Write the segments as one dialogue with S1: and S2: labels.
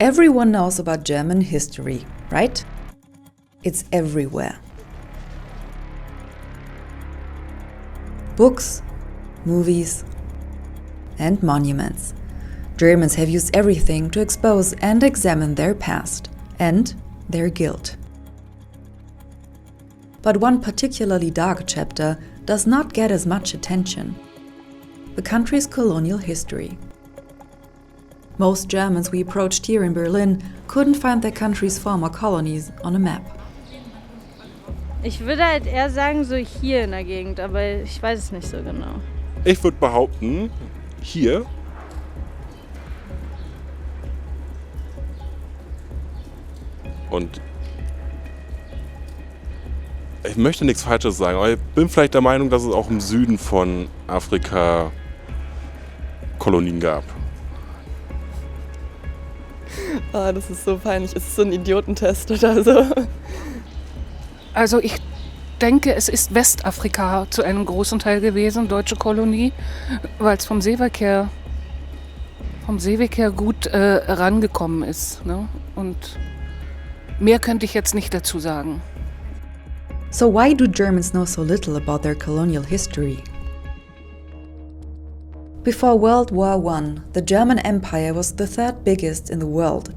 S1: Everyone knows about German history, right? It's everywhere. Books, movies, and monuments. Germans have used everything to expose and examine their past and their guilt. But one particularly dark chapter does not get as much attention: the country's colonial history. Most Germans we approached here in Berlin couldn't find their country's former colonies on a map.
S2: Ich würde halt eher sagen, so hier in der Gegend, aber ich weiß es nicht so genau.
S3: Ich würde behaupten, hier. Und ich möchte nichts Falsches sagen, aber ich bin vielleicht der Meinung, dass es auch im Süden von Afrika Kolonien gab.
S4: Oh, das ist so peinlich. Ist es so ein Idiotentest oder so?
S5: Also ich denke, es ist Westafrika zu einem großen Teil gewesen, deutsche Kolonie, weil es vom Seeweg her gut rangekommen ist. Ne? Und mehr könnte ich jetzt nicht dazu sagen.
S1: So why do Germans know so little about their colonial history? Before World War I, the German Empire was the third biggest in the world.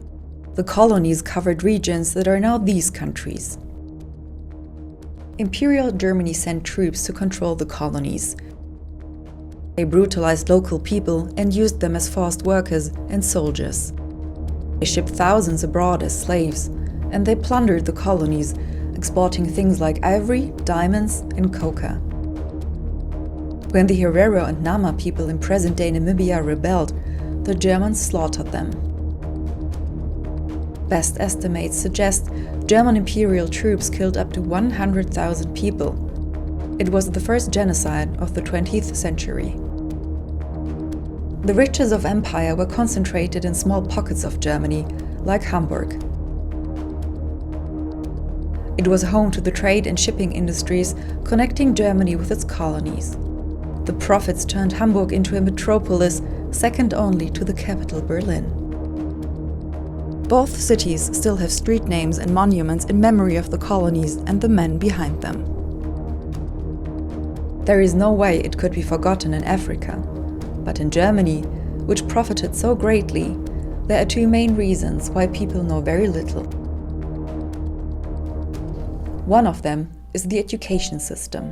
S1: The colonies covered regions that are now these countries. Imperial Germany sent troops to control the colonies. They brutalized local people and used them as forced workers and soldiers. They shipped thousands abroad as slaves, and they plundered the colonies, exporting things like ivory, diamonds, and coca. When the Herero and Nama people in present-day Namibia rebelled, the Germans slaughtered them. Best estimates suggest German imperial troops killed up to 100,000 people. It was the first genocide of the 20th century. The riches of empire were concentrated in small pockets of Germany, like Hamburg. It was home to the trade and shipping industries connecting Germany with its colonies. The profits turned Hamburg into a metropolis second only to the capital Berlin. Both cities still have street names and monuments in memory of the colonies and the men behind them. There is no way it could be forgotten in Africa, but in Germany, which profited so greatly, there are two main reasons why people know very little. One of them is the education system.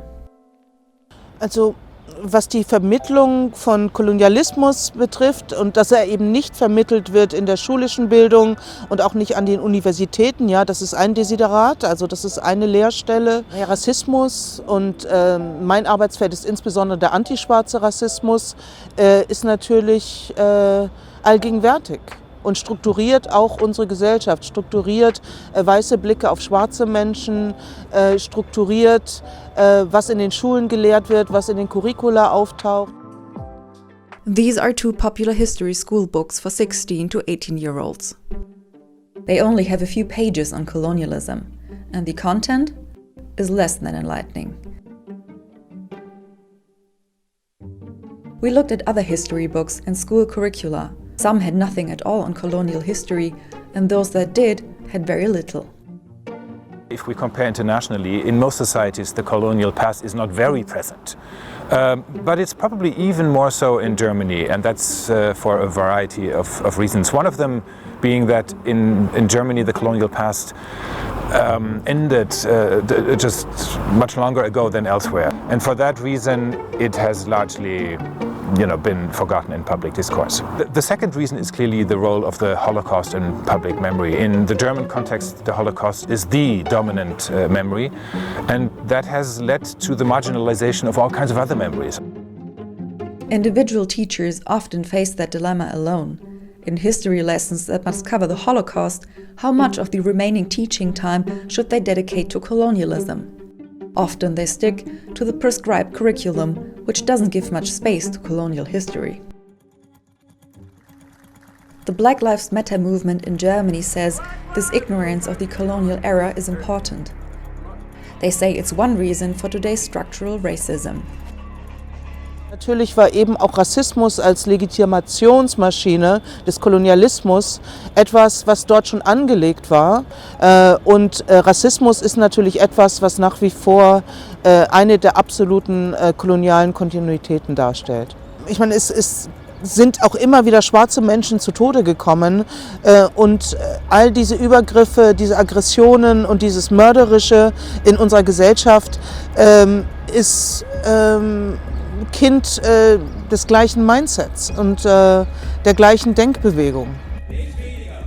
S6: Also was die Vermittlung von Kolonialismus betrifft und dass er eben nicht vermittelt wird in der schulischen Bildung und auch nicht an den Universitäten, ja, das ist ein Desiderat, also das ist eine Lehrstelle. Der Rassismus und mein Arbeitsfeld ist insbesondere der antischwarze Rassismus, ist natürlich allgegenwärtig und strukturiert auch unsere Gesellschaft, strukturiert weiße Blicke auf schwarze Menschen, strukturiert, was in den Schulen gelehrt wird, was in den Curricula auftaucht.
S1: These are two popular history school books for 16 to 18-year-olds. They only have a few pages on colonialism, and the content is less than enlightening. We looked at other history books and school curricula. Some had nothing at all on colonial history, and those that did had very little.
S7: If we compare internationally, in most societies the colonial past is not very present. But it's probably even more so in Germany, and that's for a variety of reasons. One of them being that in Germany the colonial past ended just much longer ago than elsewhere. And for that reason it has largely been forgotten in public discourse. The second reason is clearly the role of the Holocaust in public memory. In the German context, the Holocaust is the dominant memory, and that has led to the marginalization of all kinds of other memories.
S1: Individual teachers often face that dilemma alone. In history lessons that must cover the Holocaust, how much of the remaining teaching time should they dedicate to colonialism? Often they stick to the prescribed curriculum, which doesn't give much space to colonial history. The Black Lives Matter movement in Germany says this ignorance of the colonial era is important. They say it's one reason for today's structural racism.
S6: Natürlich war eben auch Rassismus als Legitimationsmaschine des Kolonialismus etwas, was dort schon angelegt war. Und Rassismus ist natürlich etwas, was nach wie vor eine der absoluten kolonialen Kontinuitäten darstellt. Ich meine, es sind auch immer wieder schwarze Menschen zu Tode gekommen und all diese Übergriffe, diese Aggressionen und dieses Mörderische in unserer Gesellschaft ist Kind des gleichen Mindsets und der gleichen Denkbewegung.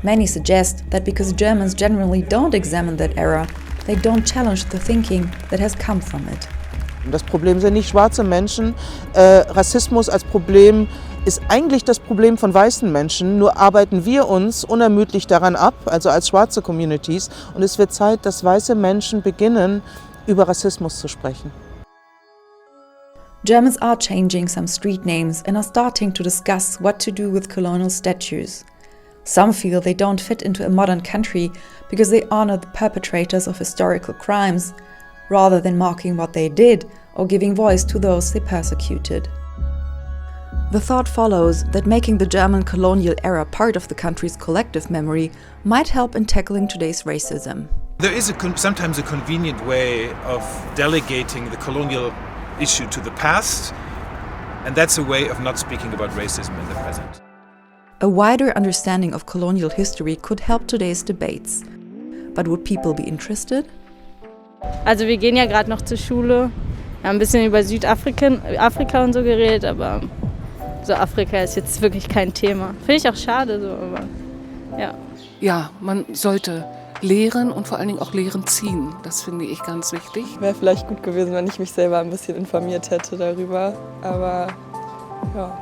S1: Many suggest that because Germans generally don't examine that era, they don't challenge the thinking that has come from it.
S6: Das Problem sind nicht schwarze Menschen. Rassismus als Problem ist eigentlich das Problem von weißen Menschen, nur arbeiten wir uns unermüdlich daran ab, also als schwarze Communities. Und es wird Zeit, dass weiße Menschen beginnen, über Rassismus zu sprechen.
S1: Germans are changing some street names and are starting to discuss what to do with colonial statues. Some feel they don't fit into a modern country because they honor the perpetrators of historical crimes, rather than marking what they did or giving voice to those they persecuted. The thought follows that making the German colonial era part of the country's collective memory might help in tackling today's racism.
S8: There is sometimes a convenient way of delegating the colonial issue to the past, and that's a way of not speaking about racism in the present.
S1: A wider understanding of colonial history could help today's debates. But would people be interested?
S2: Also wir gehen ja gerade noch zur Schule. Wir haben ein bisschen über Afrika und so geredet, aber so Afrika ist jetzt wirklich kein Thema. Finde ich auch schade so, aber ja.
S5: Ja, man sollte lehren und vor allen Dingen auch Lehren ziehen. Das finde ich ganz wichtig.
S4: Wäre vielleicht gut gewesen, wenn ich mich selber ein bisschen informiert hätte darüber. Aber ja.